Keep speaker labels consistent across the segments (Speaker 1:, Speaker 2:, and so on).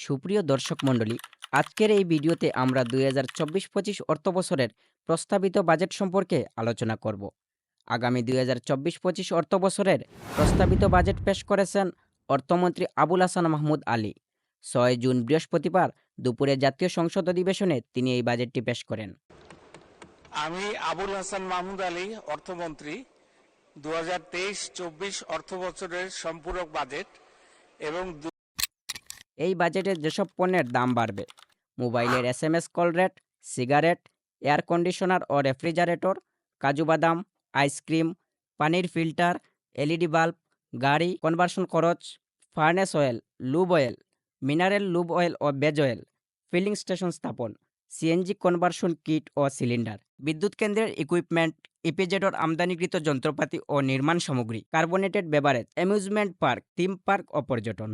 Speaker 1: সুপ্রিয় দর্শক মণ্ডলী, আজকের এই ভিডিওতে আমরা ২০২৪-২৫ অর্থবছরের প্রস্তাবিত বাজেট সম্পর্কে আলোচনা করব। আগামী ২০২৪-২৫ অর্থবছরের প্রস্তাবিত বাজেট পেশ করেছেন অর্থমন্ত্রী আবুল হাসান মাহমুদ আলী। ৬ জুন বৃহস্পতিবার দুপুরে জাতীয় সংসদ অধিবেশনে তিনি এই বাজেটটি পেশ করেন।
Speaker 2: আমি আবুল হাসান মাহমুদ আলী, অর্থমন্ত্রী, ২০২৩-২৪ অর্থবছরের সম্পূরক বাজেট এবং
Speaker 1: এই বাজেটে যেসব পণ্যের দাম বাড়বে: মোবাইলের SMS call rate, cigarette, air conditioner ও রেফ্রিজারেটর, কাজু বাদাম, আইসক্রিম, পানির ফিল্টার, LED বাল্ব, গাড়ি কনভার্সন খরচ, furnace oil, lube oil, mineral lube oil ও বেজ অয়েল, ফিলিং স্টেশন স্থাপন, CNG কনভার্সন কিট ও সিলিন্ডার, বিদ্যুৎ কেন্দ্রের ইকুইপমেন্ট, ইপিজেডর আমদানিকৃত যন্ত্রপাতি ও নির্মাণ সামগ্রী, carbonated beverage, amusement park, theme park ও পর্যটন।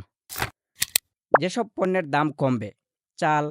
Speaker 1: যেসব পণ্যের দাম কমবে: চাল,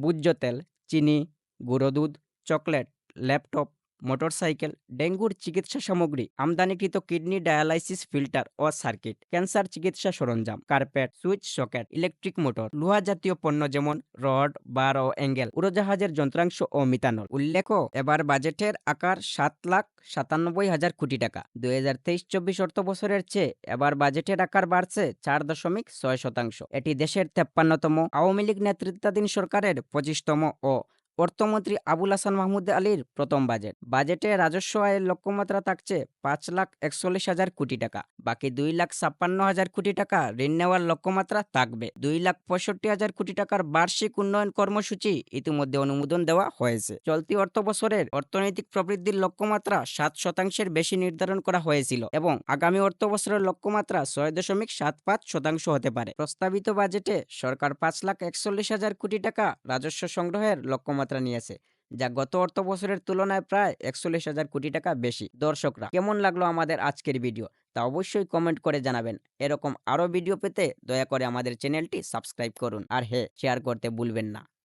Speaker 1: ভোজ্য তেল, চিনি, গুঁড়ো দুধ, চকলেট, ল্যাপটপ, মোটরসাইকেল, ডেঙ্গুর চিকিৎসা সামগ্রী, আমদানিকৃত কিডনি ডায়ালাইসিস ফিল্টার ও সার্কিট, ক্যান্সার চিকিৎসা সরঞ্জাম, carpet, switch socket, electric motor, লোহা জাতীয় পণ্য যেমন রড, বার ও অ্যাঙ্গেল, উড়োজাহাজের যন্ত্রাংশ ও মিথানল। উল্লেখ্য, এবার বাজেটের আকার ৭,৯৭,০০০ কোটি টাকা। ২০২৩-২৪ অর্থবছরের চেয়ে এবার বাজেটের আকার বাড়ছে ৪.৬%। এটি দেশের ৫৩তম আওয়ামী লীগ নেতৃত্বাধীন সরকারের ২৫তম ও অর্থমন্ত্রী আবুল হাসান মাহমুদ আলীর প্রথম বাজেট। বাজেটে রাজস্ব আয়ের লক্ষ্যমাত্রা থাকছে ৫,৪১,০০০ কোটি টাকা। বাকি ২,৫৬,০০০ কোটি টাকা ঋণ নেওয়ার লক্ষ্যমাত্রা থাকবে। ২,৬৫,০০০ কোটি টাকার বার্ষিক উন্নয়ন কর্মসূচি ইতিমধ্যে অনুমোদন দেওয়া হয়েছে। চলতি অর্থবছরের অর্থনৈতিক প্রবৃদ্ধির লক্ষ্যমাত্রা ৭% বেশি নির্ধারণ করা হয়েছিল এবং আগামী অর্থবছরের লক্ষ্যমাত্রা ৬.৭৫% হতে পারে। প্রস্তাবিত বাজেটে সরকার ৫,৪১,০০০ কোটি টাকা রাজস্ব সংগ্রহের লক্ষ্যমাত্রা নিয়েছে, যা গত অর্থবছরের তুলনায় প্রায় ৪১,০০০ কোটি টাকা বেশি। দর্শকরা, কেমন লাগলো আমাদের আজকের ভিডিও তা অবশ্যই কমেন্ট করে জানাবেন। এরকম আরও ভিডিও পেতে দয়া করে আমাদের চ্যানেলটি সাবস্ক্রাইব করুন আর হ্যাঁ, শেয়ার করতে ভুলবেন না।